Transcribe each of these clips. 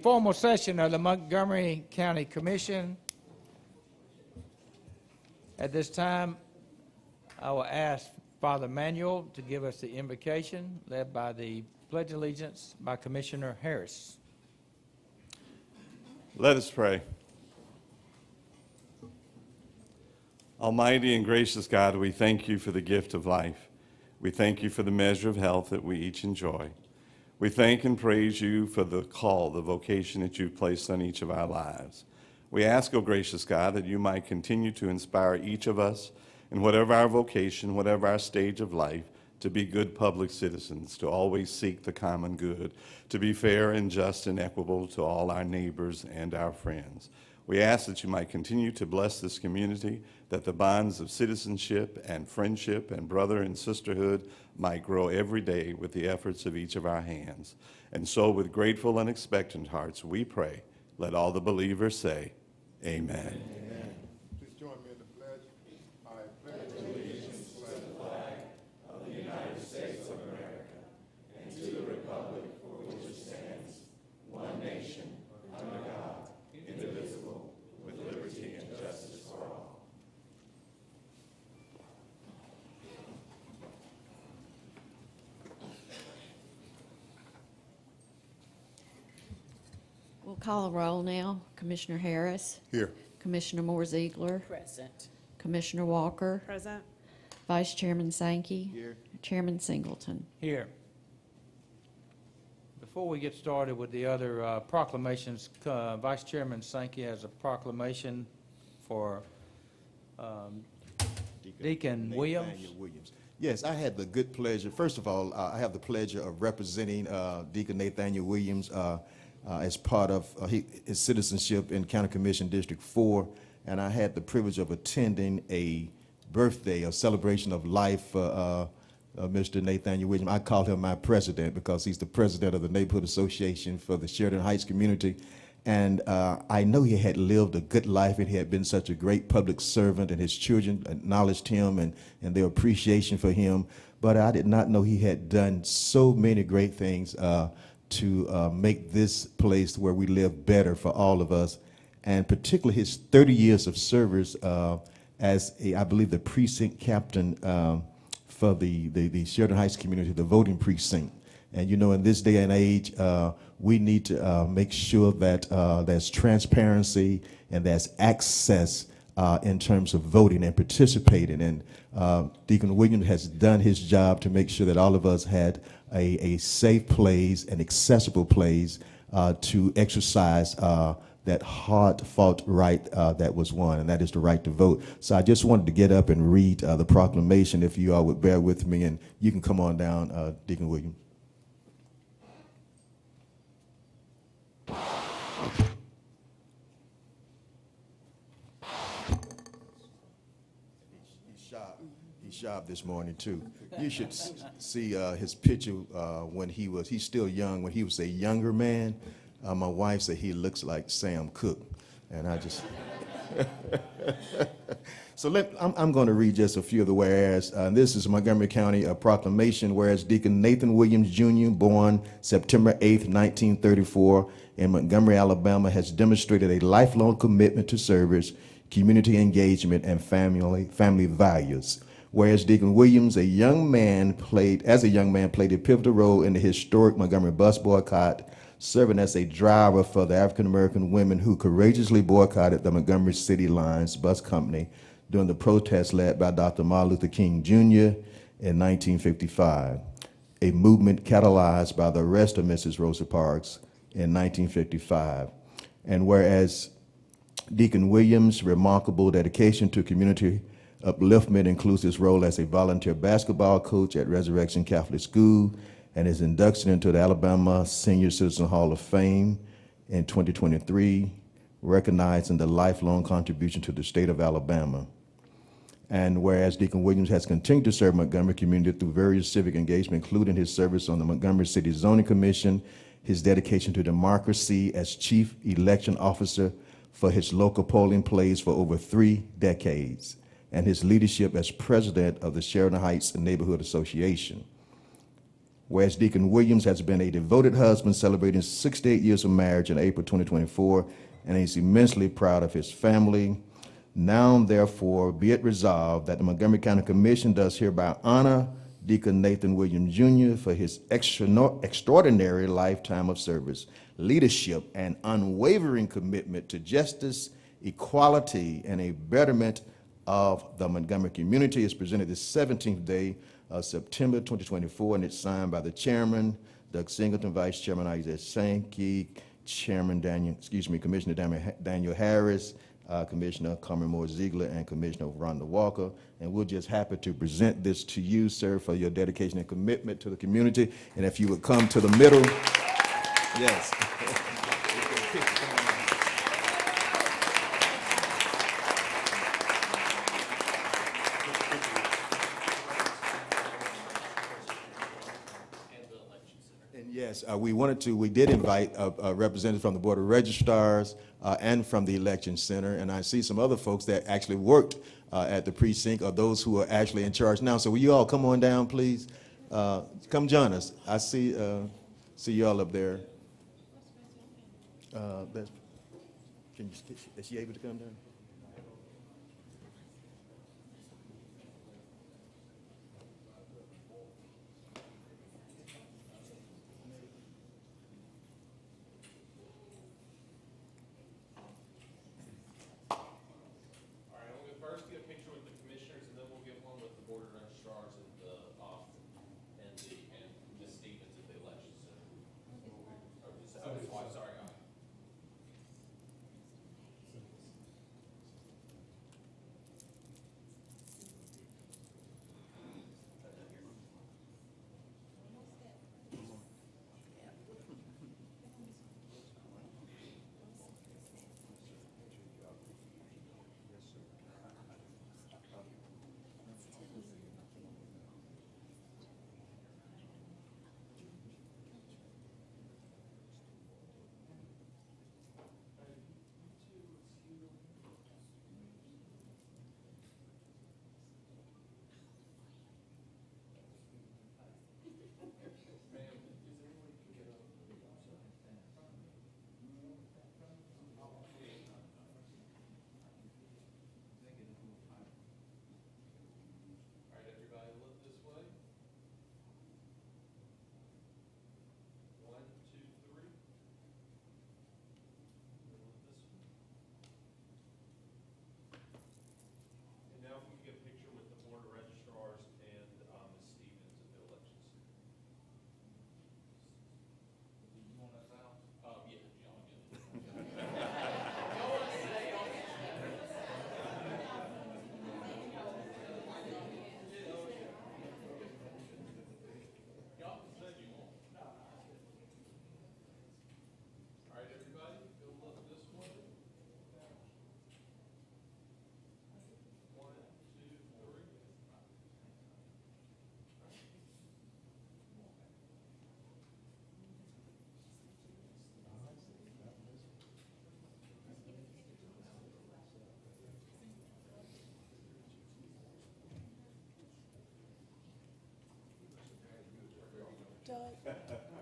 Formal session of the Montgomery County Commission. At this time, I will ask Father Manuel to give us the invocation, led by the Pledge of Allegiance by Commissioner Harris. Let us pray. Almighty and gracious God, we thank you for the gift of life. We thank you for the measure of health that we each enjoy. We thank and praise you for the call, the vocation that you've placed on each of our lives. We ask, O gracious God, that you might continue to inspire each of us in whatever our vocation, whatever our stage of life, to be good public citizens, to always seek the common good, to be fair and just and equitable to all our neighbors and our friends. We ask that you might continue to bless this community, that the bonds of citizenship and friendship and brother and sisterhood might grow every day with the efforts of each of our hands. And so with grateful and expectant hearts, we pray. Let all the believers say, Amen. Amen. Please join me in the pledge. I pledge allegiance to the flag of the United States of America and to the republic for which it stands, one nation, under God, indivisible, with liberty and justice for all. We'll call a roll now. Commissioner Harris. Here. Commissioner Moore-Ziegler. Present. Commissioner Walker. Present. Vice Chairman Sankey. Here. Chairman Singleton. Here. Before we get started with the other proclamations, Vice Chairman Sankey has a proclamation for Deacon Williams. Nathaniel Williams. Yes, I had the good pleasure. First of all, I have the pleasure of representing Deacon Nathaniel Williams as part of his citizenship in County Commission District 4, and I had the privilege of attending a birthday, a celebration of life for Mr. Nathaniel Williams. I call him my president because he's the president of the Neighborhood Association for the Sheridan Heights community. And I know he had lived a good life, and he had been such a great public servant, and his children acknowledged him and their appreciation for him. But I did not know he had done so many great things to make this place where we live better for all of us, and particularly his 30 years of service as, I believe, the precinct captain for the Sheridan Heights community, the voting precinct. And you know, in this day and age, we need to make sure that there's transparency and there's access in terms of voting and participating. And Deacon Williams has done his job to make sure that all of us had a safe place, an accessible place to exercise that hard-fought right that was won, and that is the right to vote. So I just wanted to get up and read the proclamation, if you all would bear with me, and you can come on down, Deacon Williams. He's sharp this morning too. You should see his picture when he's still young, when he was a younger man. My wife said he looks like Sam Cooke, and I just. So I'm going to read just a few of the whereas. This is Montgomery County proclamation. Whereas Deacon Nathan Williams Jr., born September 8th, 1934, in Montgomery, Alabama, has demonstrated a lifelong commitment to service, community engagement, and family values. Whereas Deacon Williams, as a young man, played a pivotal role in the historic Montgomery bus boycott, serving as a driver for the African-American women who courageously boycotted the Montgomery City Lines Bus Company during the protest led by Dr. Martin Luther King Jr. in 1955, a movement catalyzed by the arrest of Mrs. Rosa Parks in 1955. And whereas Deacon Williams' remarkable dedication to community upliftment includes his role as a volunteer basketball coach at Resurrection Catholic School, and his induction into the Alabama Senior Citizen Hall of Fame in 2023, recognizing the lifelong contribution to the state of Alabama. And whereas Deacon Williams has continued to serve Montgomery community through various civic engagement, including his service on the Montgomery City Zoning Commission, his dedication to democracy as chief election officer for his local polling place for over 3 decades, and his leadership as president of the Sheridan Heights Neighborhood Association. Whereas Deacon Williams has been a devoted husband celebrating 68 years of marriage in April 2024, and he's immensely proud of his family. Now, therefore, be it resolved that the Montgomery County Commission does hereby honor Deacon Nathan Williams Jr. for his extraordinary lifetime of service, leadership, and unwavering commitment to justice, equality, and a betterment of the Montgomery community. Is presented this 17th day of September 2024, and it's signed by the chairman, Doug Singleton, Vice Chairman Isaac Sankey, Commissioner Daniel Harris, Commissioner Carmen Moore Ziegler, and Commissioner Rhonda Walker. And we're just happy to present this to you, sir, for your dedication and commitment to the community. And if you would come to the middle. Yes. And yes, we did invite a representative from the Board of Registrars and from the Election Center, and I see some other folks that actually worked at the precinct, or those who are actually in charge now. So will you all come on down, please? Come join us. I see you all up there. Is she able to come down?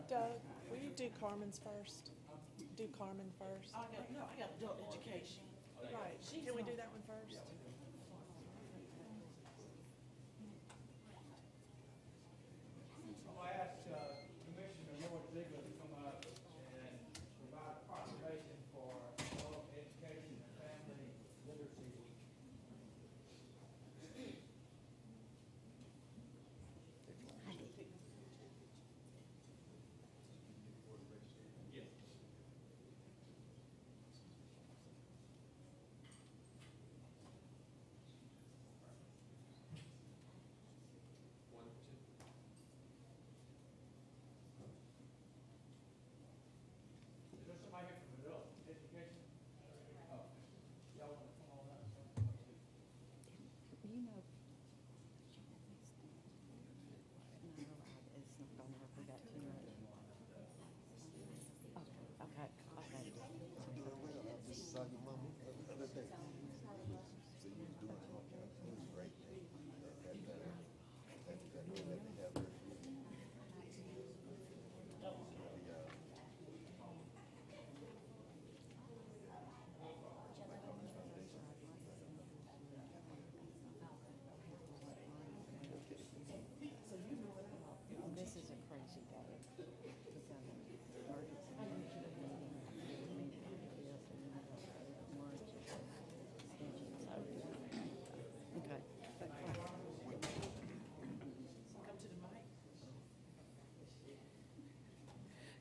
Doug, will you do Carmen's first? Do Carmen first. I got adult education. Right, can we do that one first? I'll ask Commissioner Moore Ziegler to come up and provide a proclamation for adult education and family literacy week.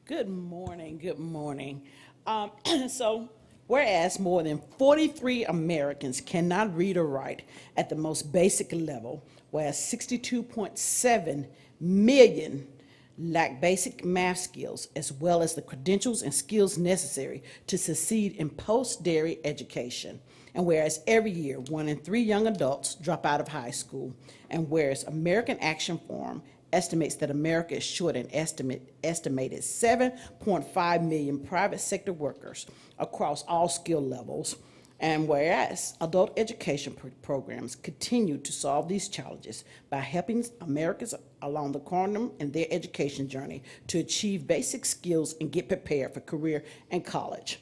Good morning, good morning. So, whereas more than 43 Americans cannot read or write at the most basic level, whereas 62.7 million lack basic math skills as well as the credentials and skills necessary to succeed in post-secondary education. And whereas every year 1 in 3 young adults drop out of high school, and whereas American Action Forum estimates that America is short an estimated 7.5 million private sector workers across all skill levels, and whereas adult education programs continue to solve these challenges by helping Americans along the quantum in their education journey to achieve basic skills and get prepared for career and college.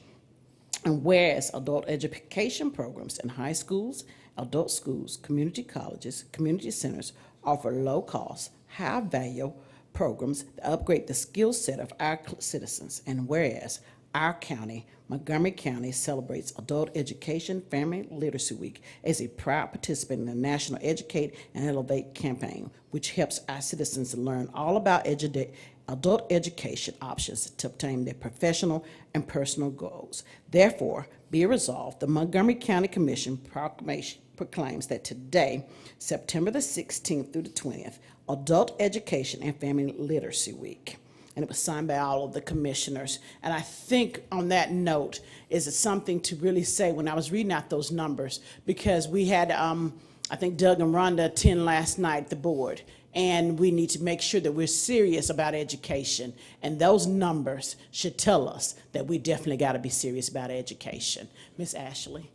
And whereas adult education programs in high schools, adult schools, community colleges, community centers offer low-cost, high-value programs that upgrade the skill set of our citizens. And whereas our county, Montgomery County, celebrates Adult Education Family Literacy Week as a proud participant in the National Educate and Elevate campaign, which helps our citizens to learn all about adult education options to obtain their professional and personal goals. Therefore, be it resolved, the Montgomery County Commission proclaims that today, September the 16th through the 20th, Adult Education and Family Literacy Week. And it was signed by all of the commissioners. And I think on that note is something to really say when I was reading out those numbers, because we had, I think Doug and Rhonda attend last night, the board, and we need to make sure that we're serious about education. And those numbers should tell us that we definitely got to be serious about education. Ms. Ashley.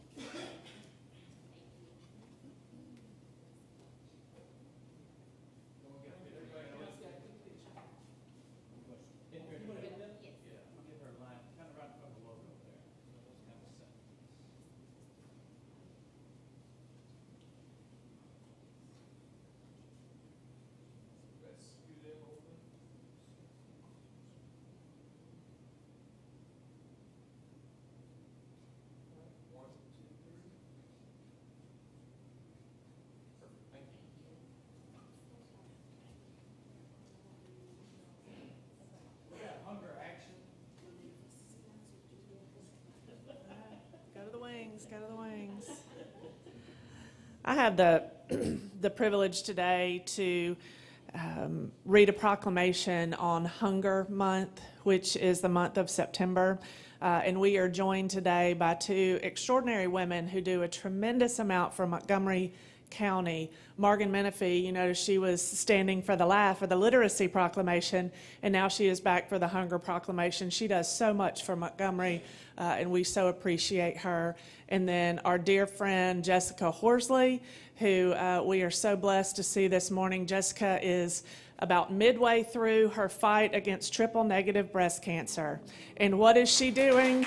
Go to the wings. I have the privilege today to read a proclamation on Hunger Month, which is the month of September. And we are joined today by 2 extraordinary women who do a tremendous amount for Montgomery County. Morgan Menifee, you know, she was standing for the literacy proclamation, and now she is back for the hunger proclamation. She does so much for Montgomery, and we so appreciate her. And then our dear friend Jessica Horsley, who we are so blessed to see this morning. Jessica is about midway through her fight against triple-negative breast cancer. And what is she doing?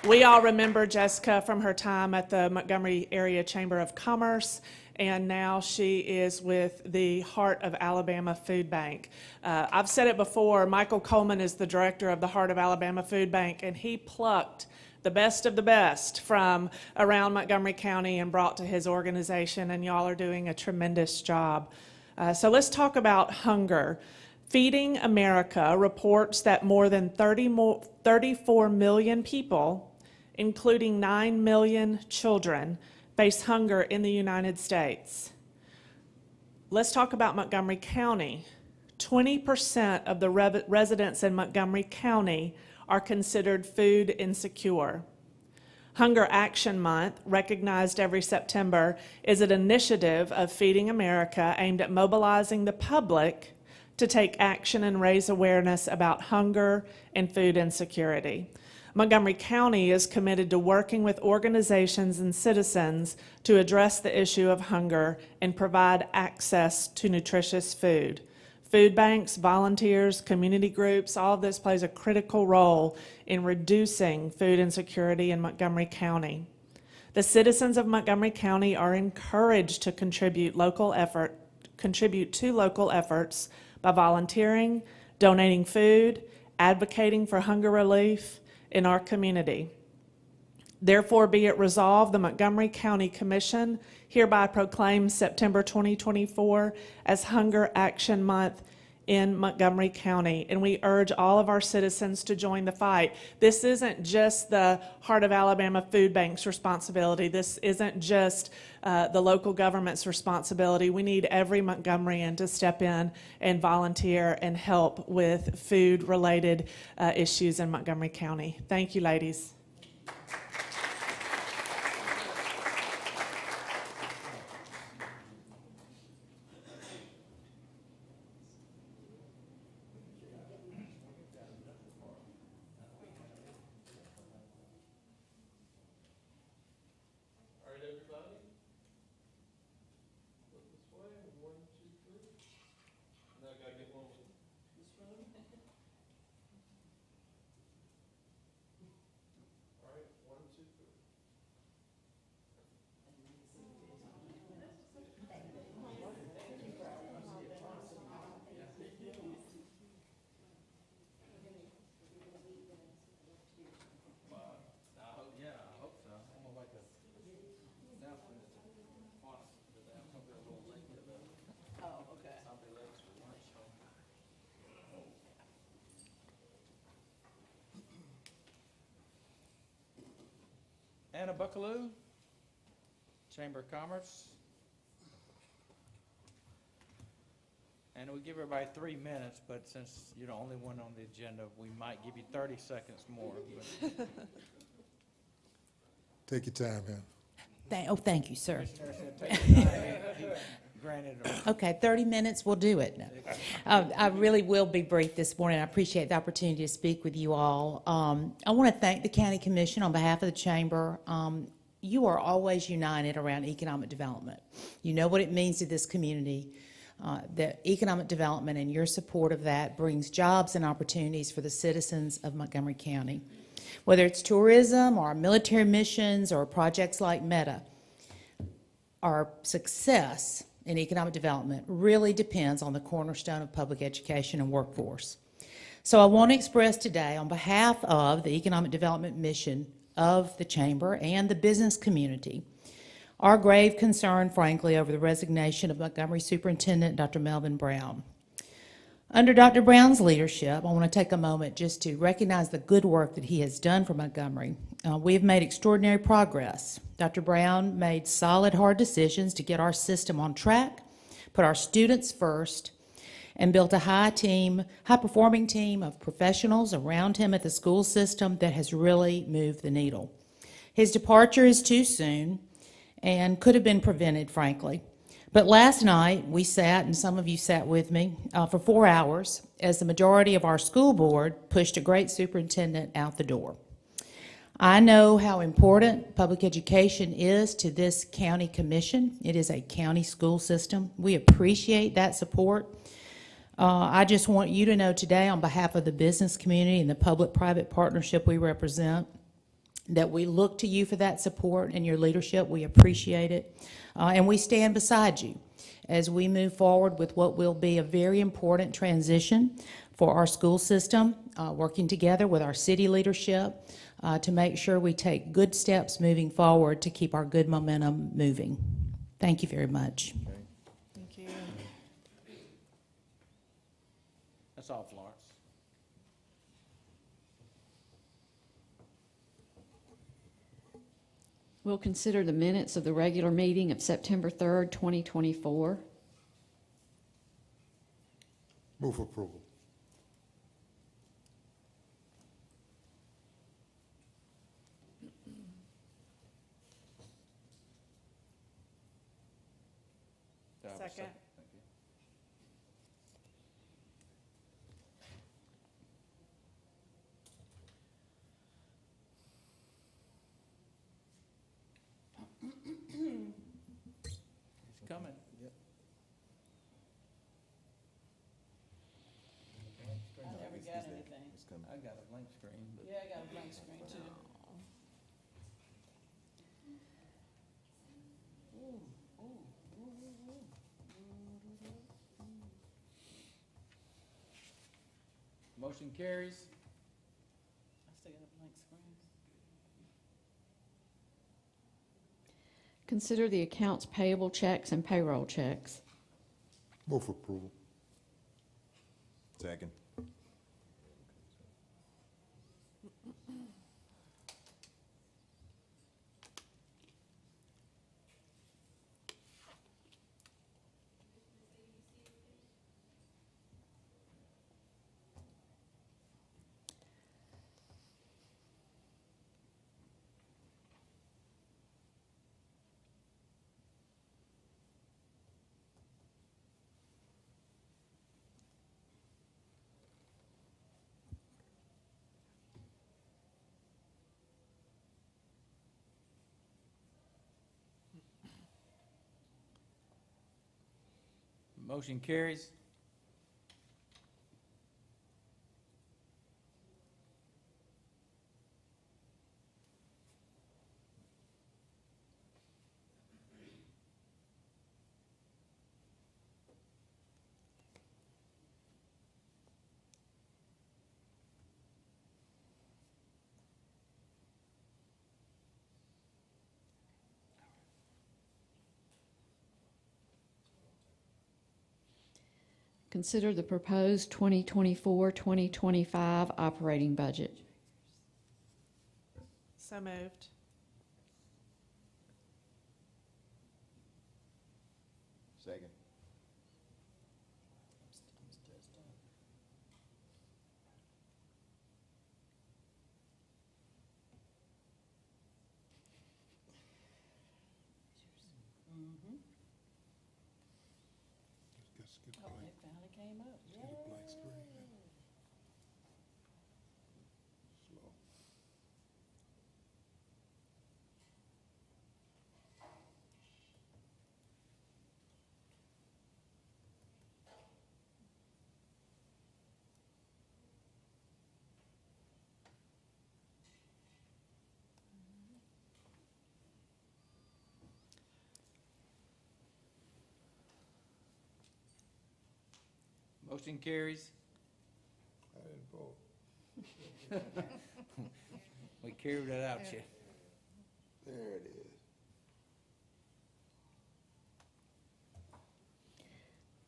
We all remember Jessica from her time at the Montgomery Area Chamber of Commerce, and now she is with the Heart of Alabama Food Bank. I've said it before, Michael Coleman is the director of the Heart of Alabama Food Bank, and he plucked the best of the best from around Montgomery County and brought to his organization, and y'all are doing a tremendous job. So let's talk about hunger. Feeding America reports that more than 34 million people, including 9 million children, face hunger in the United States. Let's talk about Montgomery County. 20% of the residents in Montgomery County are considered food insecure. Hunger Action Month, recognized every September, is an initiative of Feeding America aimed at mobilizing the public to take action and raise awareness about hunger and food insecurity. Montgomery County is committed to working with organizations and citizens to address the issue of hunger and provide access to nutritious food. Food banks, volunteers, community groups, all of this plays a critical role in reducing food insecurity in Montgomery County. The citizens of Montgomery County are encouraged to contribute to local efforts by volunteering, donating food, advocating for hunger relief in our community. Therefore be it resolved, the Montgomery County Commission hereby proclaims September 2024 as Hunger Action Month in Montgomery County, and we urge all of our citizens to join the fight. This isn't just the Heart of Alabama Food Bank's responsibility. This isn't just the local government's responsibility. We need every Montgomeryan to step in and volunteer and help with food-related issues in Montgomery County. Thank you, ladies. Anna Buckaloo, Chamber of Commerce. And we give everybody 3 minutes, but since you're the only one on the agenda, we might give you 30 seconds more. But Take your time, man. Thank you, sir. Commissioner said take your time. He granted it. Okay, 30 minutes, we'll do it. I really will be brief this morning. I appreciate the opportunity to speak with you all. I want to thank the County Commission on behalf of the Chamber. You are always united around economic development. You know what it means to this community. The economic development and your support of that brings jobs and opportunities for the citizens of Montgomery County. Whether it's tourism or military missions or projects like META, our success in economic development really depends on the cornerstone of public education and workforce. So I want to express today on behalf of the economic development mission of the Chamber and the business community our grave concern, frankly, over the resignation of Montgomery Superintendent Dr. Melvin Brown. Under Dr. Brown's leadership, I want to take a moment just to recognize the good work that he has done for Montgomery. We have made extraordinary progress. Dr. Brown made solid, hard decisions to get our system on track, put our students first, and built a high-performing team of professionals around him at the school system that has really moved the needle. His departure is too soon and could have been prevented, frankly. But last night, we sat, and some of you sat with me, for 4 hours as the majority of our school board pushed a great superintendent out the door. I know how important public education is to this county commission. It is a county school system. We appreciate that support. I just want you to know today, on behalf of the business community and the public-private partnership we represent, that we look to you for that support and your leadership. We appreciate it. And we stand beside you as we move forward with what will be a very important transition for our school system, working together with our city leadership to make sure we take good steps moving forward to keep our good momentum moving. Thank you very much. Thank you. That's all, Florence. We'll consider the minutes of the regular meeting of September 3rd, 2024. Move for approval. Do I have a Second. Thank you. He's coming. Yep. I never got anything. I got a blank screen, but. Yeah, I got a blank screen too. Motion carries. I still got a blank screen. Consider the accounts payable checks and payroll checks. Move for approval. Second. Motion carries. Consider the proposed 2024-2025 operating budget. So moved. Second. Get Oh, it finally came up. a blank screen. Slow. Motion carries. I didn't vote. We carried it out, you. There it is.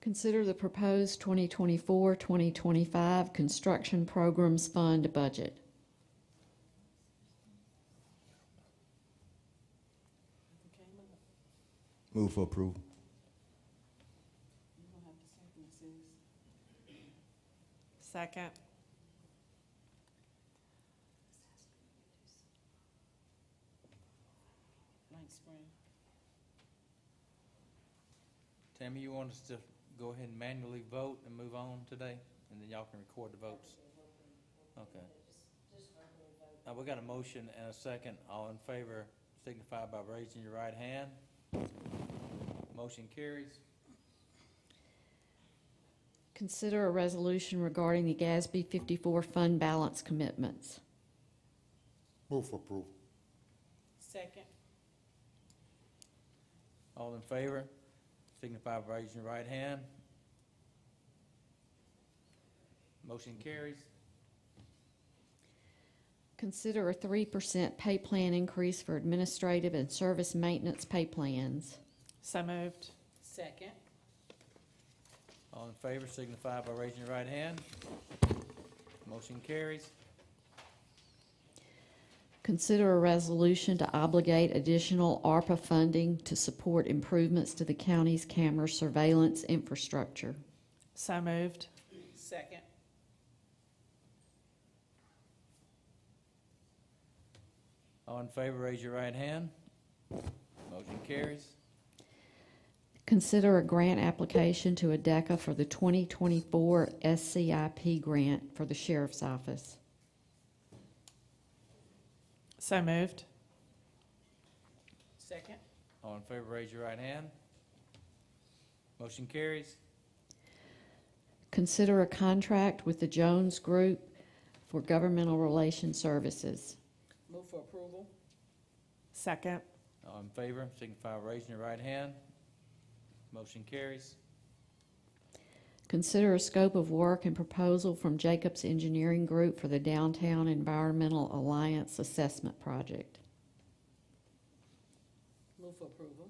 Consider the proposed 2024-2025 construction programs fund budget. Move for approval. You don't have to second, sis. Second. Blank screen. Tammy, you want us to go ahead and manually vote and move on today? And then y'all can record the votes? Okay. We got a motion and a second. All in favor signify by raising your right hand. Motion carries. Consider a resolution regarding the GASB 54 fund balance commitments. Move for approval. Second. All in favor signify by raising your right hand. Motion carries. Consider a 3% pay plan increase for administrative and service maintenance pay plans. So moved. Second. All in favor signify by raising your right hand. Motion carries. Consider a resolution to obligate additional ARPA funding to support improvements to the county's camera surveillance infrastructure. So moved. Second. All in favor raise your right hand. Motion carries. Consider a grant application to ADECA for the 2024 SCIP grant for the Sheriff's Office. So moved. Second. All in favor raise your right hand. Motion carries. Consider a contract with the Jones Group for governmental relations services. Move for approval. Second. All in favor signify by raising your right hand. Motion carries. Consider a scope of work and proposal from Jacobs Engineering Group for the Downtown Environmental Alliance Assessment Project. Move for approval.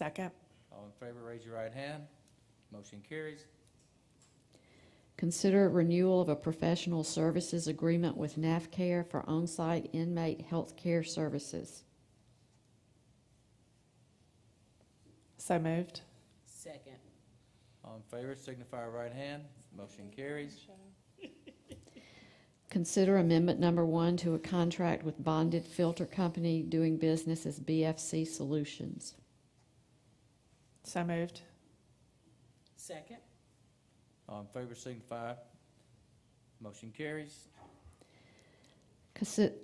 Second. All in favor, raise your right hand. Motion carries. Consider renewal of a professional services agreement with NAFCARE for on-site inmate health care services. So moved. Second. All in favor, signify by right hand. Motion carries. Consider amendment number 1 to a contract with Bonded Filter Company doing business as BFC Solutions. So moved. Second. All in favor, signify. Motion carries.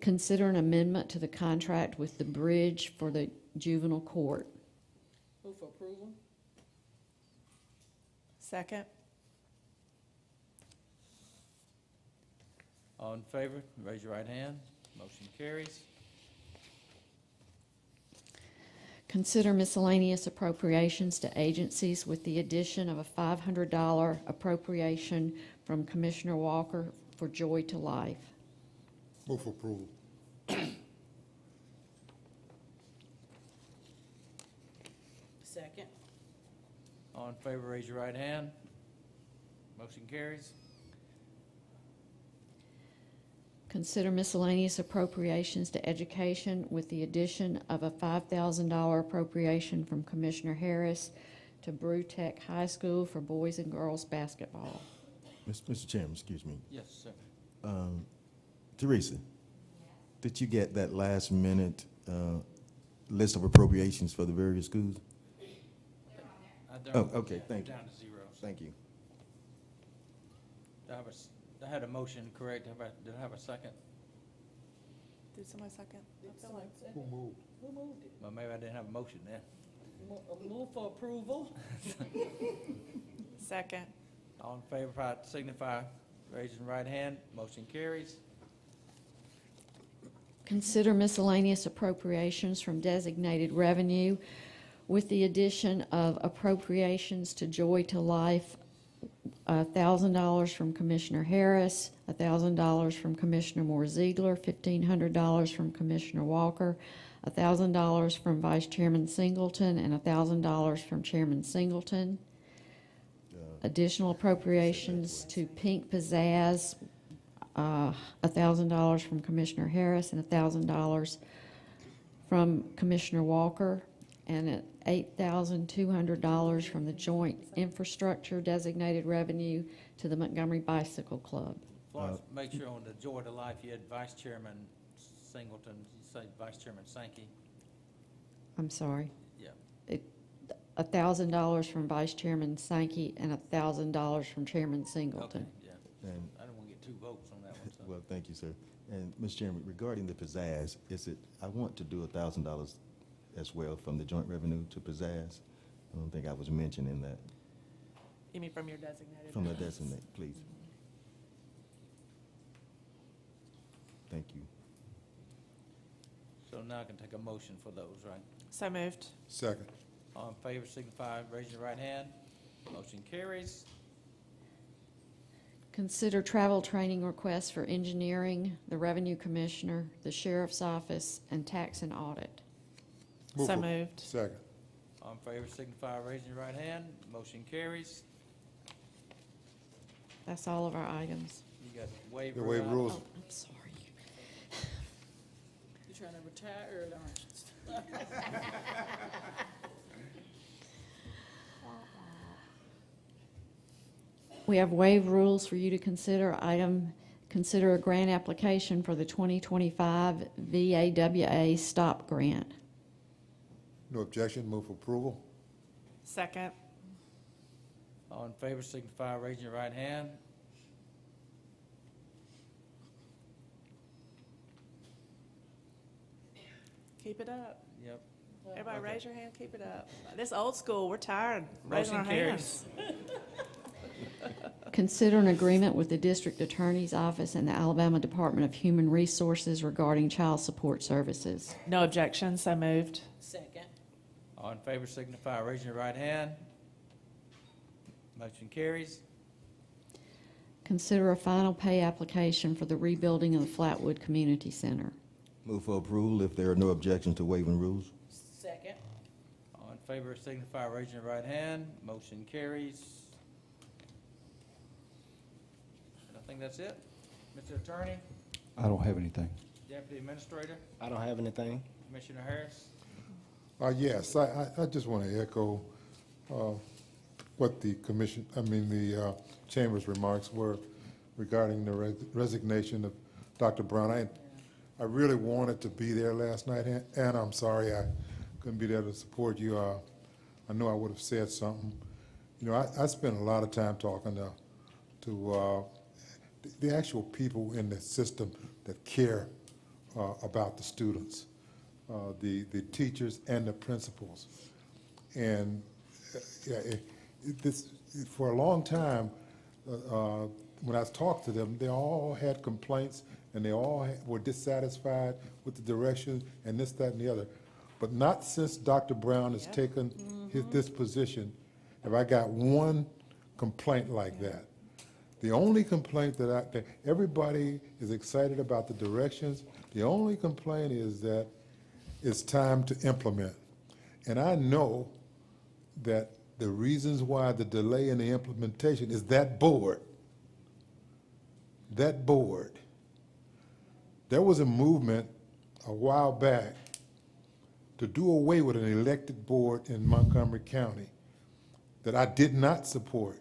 Consider an amendment to the contract with the Bridge for the Juvenile Court. Move for approval. Second. All in favor, raise your right hand. Motion carries. Consider miscellaneous appropriations to agencies with the addition of a $500 appropriation from Commissioner Walker for Joy to Life. Move for approval. Second. All in favor, raise your right hand. Motion carries. Consider miscellaneous appropriations to education with the addition of a $5,000 appropriation from Commissioner Harris to Brew Tech High School for boys and girls basketball. Mr. Chairman, excuse me. Yes, sir. Teresa, did you get that last minute list of appropriations for the various schools? Oh, okay, thank you. Down to zero. Thank you. I had a motion, correct? Did I have a second? Did somebody second? Who moved? Who moved it? Well, maybe I didn't have a motion then. Move for approval. Second. All in favor, signify, raising right hand. Motion carries. Consider miscellaneous appropriations from designated revenue with the addition of appropriations to Joy to Life, $1,000 from Commissioner Harris, $1,000 from Commissioner Moore Ziegler, $1,500 from Commissioner Walker, $1,000 from Vice Chairman Singleton, and $1,000 from Chairman Singleton. Additional appropriations to Pink Pizzazz, $1,000 from Commissioner Harris and $1,000 from Commissioner Walker, and $8,200 from the Joint Infrastructure Designated Revenue to the Montgomery Bicycle Club. Florence, make sure on the Joy to Life, you had Vice Chairman Singleton, you say Vice Chairman Sankey. I'm sorry. Yeah. $1,000 from Vice Chairman Sankey and $1,000 from Chairman Okay, Singleton. yeah. And, I don't want to get two votes on that one, so. well, thank you, sir. And, Mr. Chairman, regarding the pizzazz, I want to do $1,000 as well from the joint revenue to pizzazz. I don't think I was mentioning that. You mean from your designated? From the designate, please. Thank you. So now I can take a motion for those, right? So moved. Second. All in favor, signify, raise your right hand. Motion carries. Consider travel training requests for engineering, the Revenue Commissioner, the Sheriff's Office, and Tax and Audit. So for- moved. Second. All in favor, signify, raising your right hand. Motion carries. That's all of our items. You got waiver. The waiver item. rules. Oh, I'm sorry. You trying to retire early, aren't you? We have waived rules for you to consider. Consider a grant application for the 2025 VAWA STOP grant. No objection. Move for approval. Second. All in favor, signify, raising your right hand. Keep it up. Yep. Everybody Okay. raise your hand, keep it up. This old school, we're tired raising Motion our carries. hands. Consider an agreement with the District Attorney's Office and the Alabama Department of Human Resources regarding child support services. No objection, so moved. Second. All in favor, signify, raising your right hand. Motion carries. Consider a final pay application for the rebuilding of the Flatwood Community Center. Move for approval if there are no objections to waiving rules. Second. All in favor signify by raising your right hand. Motion carries. I think that's it. Mr. Attorney, I don't have anything. Deputy Administrator, I don't have anything. Commissioner Harris. Yes, I just want to echo what the Chamber's remarks were regarding the resignation of Dr. Brown. I really wanted to be there last night, and I'm sorry I couldn't be there to support you. I know I would have said something. You know, I spent a lot of time talking to the actual people in the system that care about the students, the teachers and the principals. And for a long time, when I talked to them, they all had complaints and they all were dissatisfied with the direction and this, that, and the other. But not since Dr. Brown has taken this position have I got one complaint like that. The only complaint that everybody is excited about the directions. The only complaint is that it's time to implement. And I know that the reasons why the delay in the implementation is that board. That board. There was a movement a while back to do away with an elected board in Montgomery County that I did not support.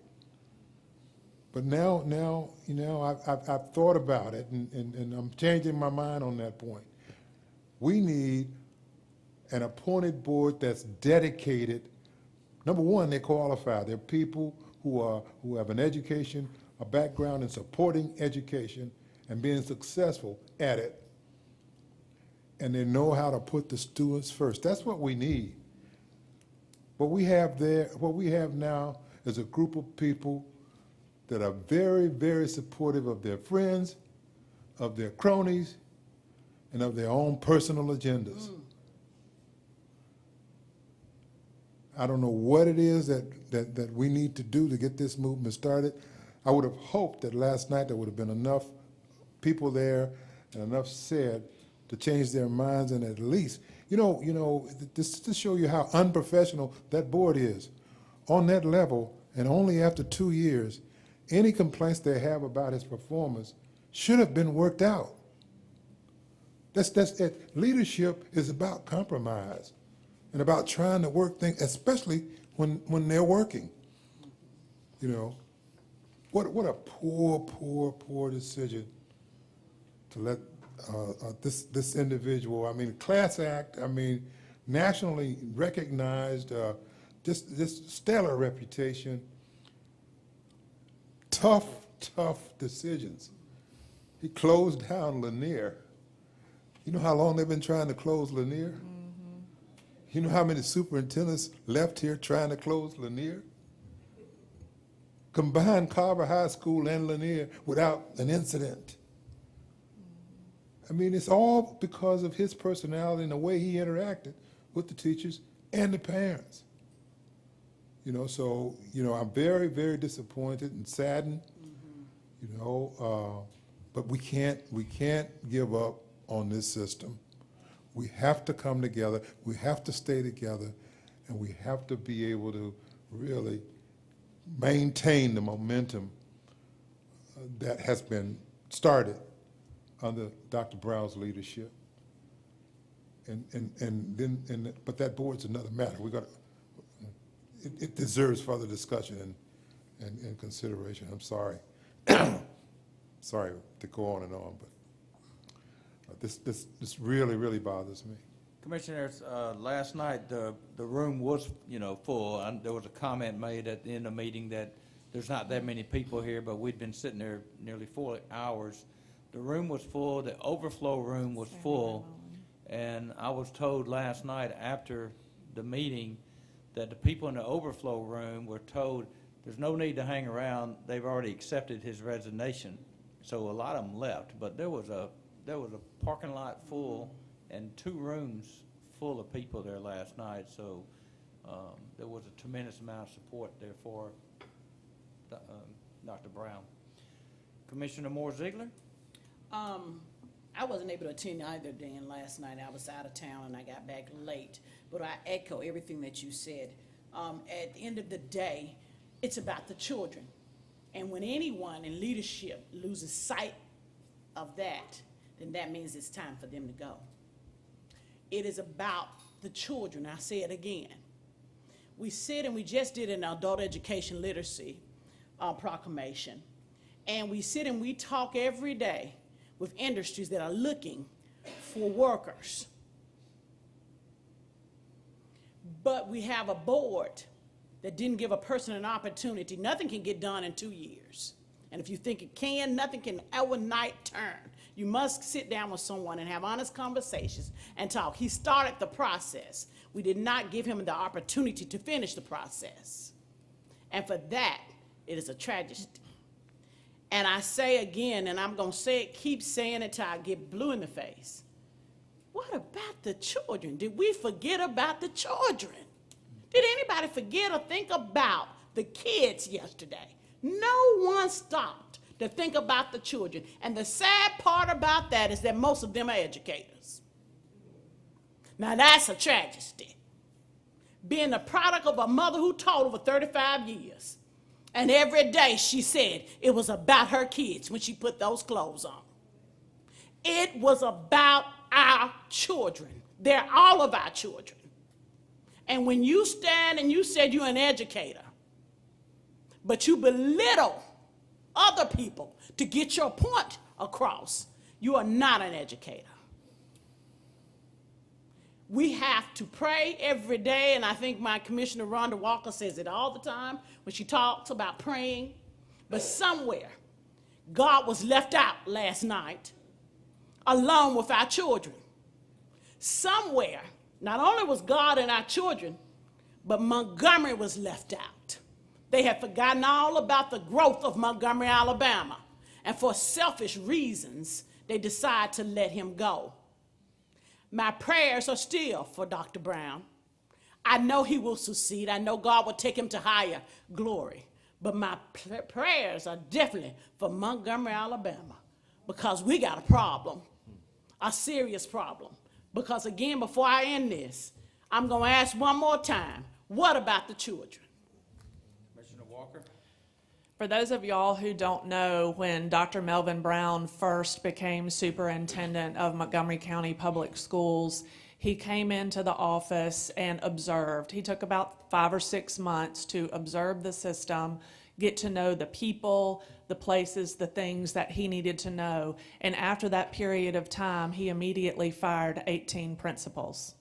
But now, you know, I've thought about it, and I'm changing my mind on that point. We need an appointed board that's dedicated. Number one, they're qualified. They're people who have an education, a background in supporting education and being successful at it. And they know how to put the students first. That's what we need. What we have now is a group of people that are very, very supportive of their friends, of their cronies, and of their own personal agendas. I don't know what it is that we need to do to get this movement started. I would have hoped that last night there would have been enough people there and enough said to change their minds, and at least, you know, just to show you how unprofessional that board is. On that level, and only after 2 years, any complaints they have about his performance should have been worked out. That's it. Leadership is about compromise and about trying to work things, especially when they're working. You know, what a poor decision to let this individual, I mean, class act, I mean, nationally recognized, just stellar reputation, tough decisions. He closed down Lanier. You know how long they've been trying to close Lanier? You know how many superintendents left here trying to close Lanier? Combined Carver High School and Lanier without an incident. I mean, it's all because of his personality and the way he interacted with the teachers and the parents. You know, so, you know, I'm very, very disappointed and saddened, you know, but we can't give up on this system. We have to come together, we have to stay together, and we have to be able to really maintain the momentum that has been started under Dr. Brown's leadership. But that board's another matter. It deserves further discussion and consideration. I'm sorry. Sorry to go on and on, but this really, really bothers me. Commissioners, last night, the room was, you know, full. There was a comment made at the end of the meeting that there's not that many people here, but we'd been sitting there nearly 4 hours. The room was full, the overflow room was full, and I was told last night after the meeting that the people in the overflow room were told there's no need to hang around, they've already accepted his resignation. So a lot of them left, but there was a parking lot full and 2 rooms full of people there last night, so there was a tremendous amount of support there for Dr. Brown. Commissioner Moore Ziegler? I wasn't able to attend either, Dan, last night. I was out of town and I got back late. But I echo everything that you said. At the end of the day, it's about the children. And when anyone in leadership loses sight of that, then that means it's time for them to go. It is about the children. I say it again. We sit and we just did an adult education literacy proclamation. And we sit and we talk every day with industries that are looking for workers. But we have a board that didn't give a person an opportunity. Nothing can get done in 2 years. And if you think it can, nothing can overnight turn. You must sit down with someone and have honest conversations and talk. He started the process. We did not give him the opportunity to finish the process. And for that, it is a tragedy. And I say again, and I'm going to say it, keep saying it till I get blue in the face. What about the children? Did we forget about the children? Did anybody forget or think about the kids yesterday? No one stopped to think about the children. And the sad part about that is that most of them are educators. Now that's a tragedy. Being the product of a mother who taught over 35 years. And every day she said it was about her kids when she put those clothes on. It was about our children. They're all of our children. And when you stand and you said you're an educator, but you belittle other people to get your point across, you are not an educator. We have to pray every day, and I think my Commissioner Rhonda Walker says it all the time when she talks about praying. But somewhere, God was left out last night, along with our children. Somewhere, not only was God and our children, but Montgomery was left out. They had forgotten all about the growth of Montgomery, Alabama. And for selfish reasons, they decided to let him go. My prayers are still for Dr. Brown. I know he will succeed. I know God will take him to higher glory. But my prayers are definitely for Montgomery, Alabama, because we got a problem, a serious problem. Because again, before I end this, I'm going to ask one more time, what about the children? Commissioner Walker? For those of y'all who don't know, when Dr. Melvin Brown first became superintendent of Montgomery County Public Schools, he came into the office and observed. He took about 5 or 6 months to observe the system, get to know the people, the places, the things that he needed to know. And after that period of time, he immediately fired 18 principals.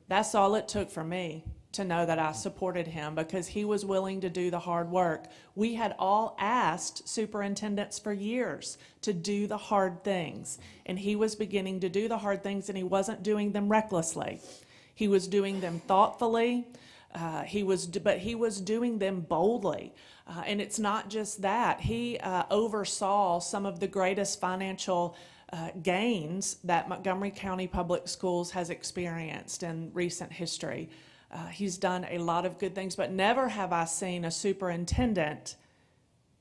That's all it took for me to know that I supported him, because he was willing to do the hard work. We had all asked superintendents for years to do the hard things, and he was beginning to do the hard things, and he wasn't doing them recklessly. He was doing them thoughtfully, but he was doing them boldly. And it's not just that. He oversaw some of the greatest financial gains that Montgomery County Public Schools has experienced in recent history. He's done a lot of good things, but never have I seen a superintendent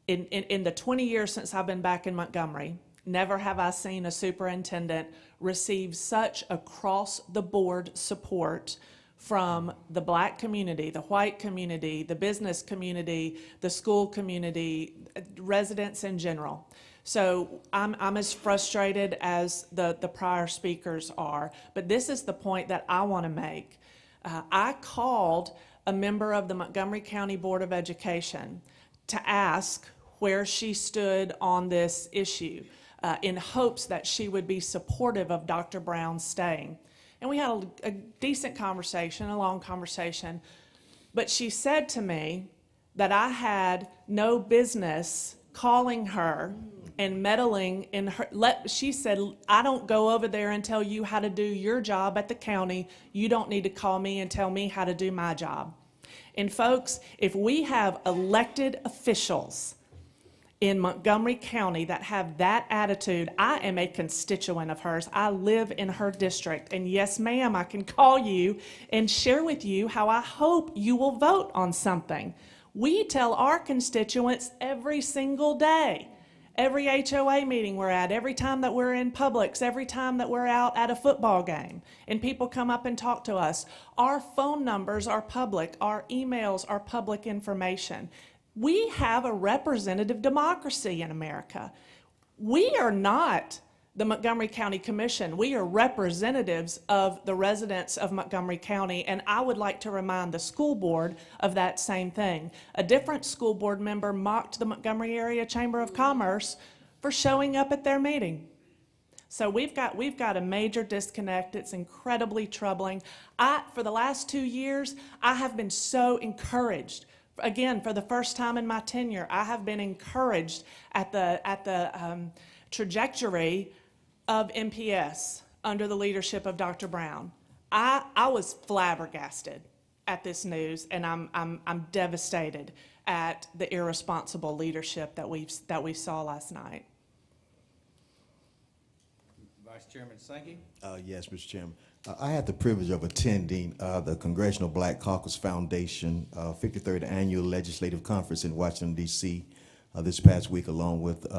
in the 20 years since I've been back in Montgomery, never have I seen a superintendent receive such across-the-board support from the black community, the white community, the business community, the school community, residents in general. So I'm as frustrated as the prior speakers are, but this is the point that I want to make. I called a member of the Montgomery County Board of Education to ask where she stood on this issue in hopes that she would be supportive of Dr. Brown staying. And we had a decent conversation, a long conversation, but she said to me that I had no business calling her and meddling in her. She said, I don't go over there and tell you how to do your job at the county. You don't need to call me and tell me how to do my job. And folks, if we have elected officials in Montgomery County that have that attitude, I am a constituent of hers. I live in her district. And yes, ma'am, I can call you and share with you how I hope you will vote on something. We tell our constituents every single day, Every HOA meeting we're at, every time that we're in Publix, every time that we're out at a football game, and people come up and talk to us. Our phone numbers are public. Our emails are public information. We have a representative democracy in America. We are not the Montgomery County Commission. We are representatives of the residents of Montgomery County, and I would like to remind the school board of that same thing. A different school board member mocked the Montgomery Area Chamber of Commerce for showing up at their meeting. So we've got a major disconnect. It's incredibly troubling. For the last 2 years, I have been so encouraged. Again, for the first time in my tenure, I have been encouraged at the trajectory of MPS under the leadership of Dr. Brown. I was flabbergasted at this news, and I'm devastated at the irresponsible leadership that we saw last night. Vice Chairman Sankey? Yes, Mr. Chairman. I had the privilege of attending the Congressional Black Caucus Foundation 53rd Annual Legislative Conference in Washington, D.C. This past week, along with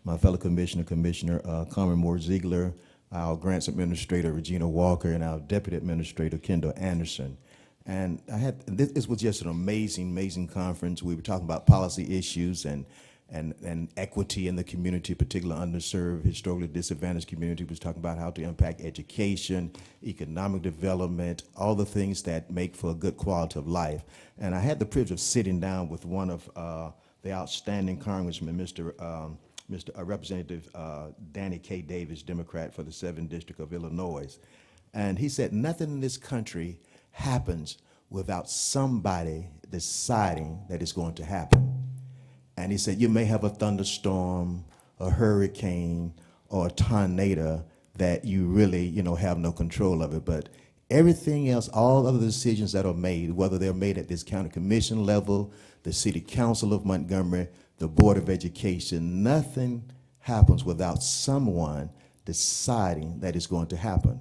my fellow Commissioner Carmen Moore-Ziegler, our Grants Administrator Regina Walker, and our Deputy Administrator Kendall Anderson. And this was just an amazing conference. We were talking about policy issues and equity in the community, particularly underserved, historically disadvantaged community. We was talking about how to impact education, economic development, all the things that make for a good quality of life. And I had the privilege of sitting down with one of the outstanding congressmen, Representative Danny K. Davis, Democrat for the 7th District of Illinois. And he said, nothing in this country happens without somebody deciding that it's going to happen. And he said, you may have a thunderstorm, a hurricane, or a tornado that you really, have no control of it. But everything else, all other decisions that are made, whether they're made at this county commission level, the city council of Montgomery, the Board of Education, nothing happens without someone deciding that it's going to happen.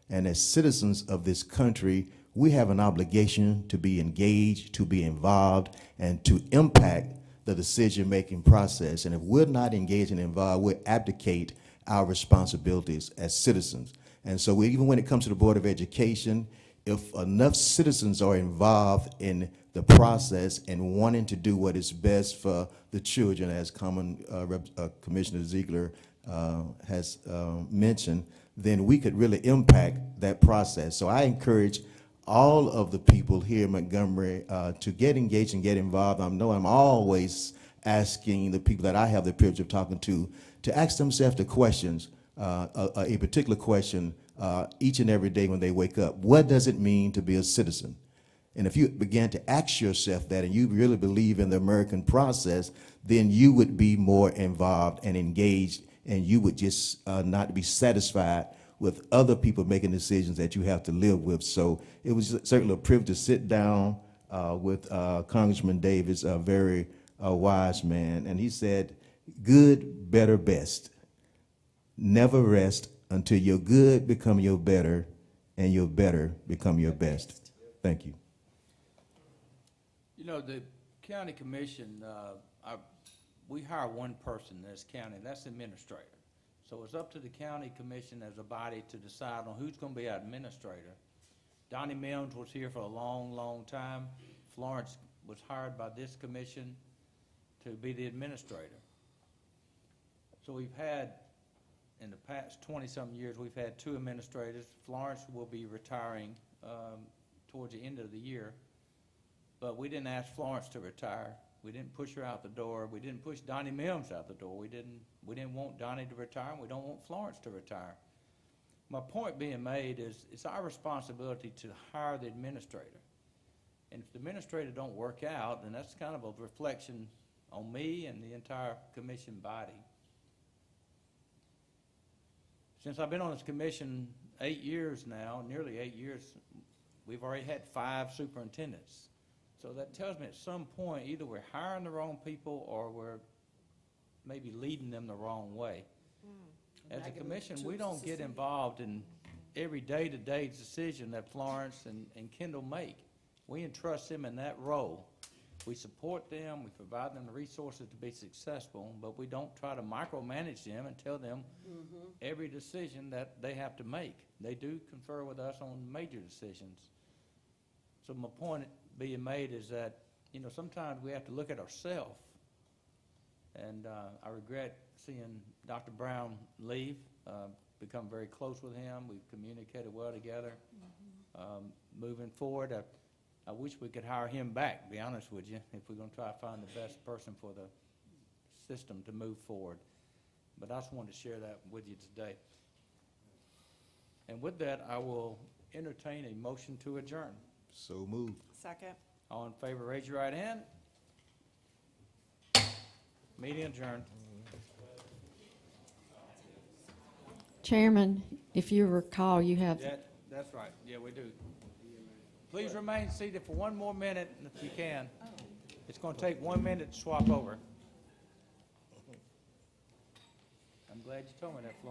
And as citizens of this country, we have an obligation to be engaged, to be involved, and to impact the decision-making process. And if we're not engaged and involved, we abdicate our responsibilities as citizens. And so even when it comes to the Board of Education, if enough citizens are involved in the process and wanting to do what is best for the children, as Commissioner Ziegler has mentioned, then we could really impact that process. So I encourage all of the people here in Montgomery to get engaged and get involved. I know I'm always asking the people that I have the privilege of talking to ask themselves the questions, a particular question each and every day when they wake up. What does it mean to be a citizen? And if you began to ask yourself that and you really believe in the American process, then you would be more involved and engaged, and you would just not be satisfied with other people making decisions that you have to live with. So it was certainly a privilege to sit down with Congressman Davis, a very wise man, and he said, good, better, best. Never rest until your good become your better and your better become your best. Thank you. The county commission, we hire one person in this county, and that's the administrator. So it's up to the county commission as a body to decide on who's going to be our administrator. Donnie Mims was here for a long time. Florence was hired by this commission to be the administrator. So we've had, in the past 20-something years, we've had 2 administrators. Florence will be retiring towards the end of the year. But we didn't ask Florence to retire. We didn't push her out the door. We didn't push Donnie Mims out the door. We didn't want Donnie to retire, and we don't want Florence to retire. My point being made is it's our responsibility to hire the administrator. And if the administrator don't work out, then that's kind of a reflection on me and the entire commission body. Since I've been on this commission 8 years now, nearly 8 years, we've already had 5 superintendents. So that tells me at some point either we're hiring the wrong people or we're maybe leading them the wrong way. As a commission, we don't get involved in every day-to-day decision that Florence and Kendall make. We entrust them in that role. We support them, we provide them the resources to be successful, but we don't try to micromanage them and tell them every decision that they have to make. They do confer with us on major decisions. So my point being made is that, you know, sometimes we have to look at ourselves. And I regret seeing Dr. Brown leave, become very close with him. We've communicated well together. Moving forward, I wish we could hire him back, to be honest with you, if we're going to try to find the best person for the system to move forward. But I just wanted to share that with you today. And with that, I will entertain a motion to adjourn. So moved. Second. All in favor, raise your right hand. Meeting adjourned. Chairman, if you recall, you have That's right. Yeah, we do. Please remain seated for one more minute if you can. It's going to take 1 minute to swap over. I'm glad you told me that, Flo.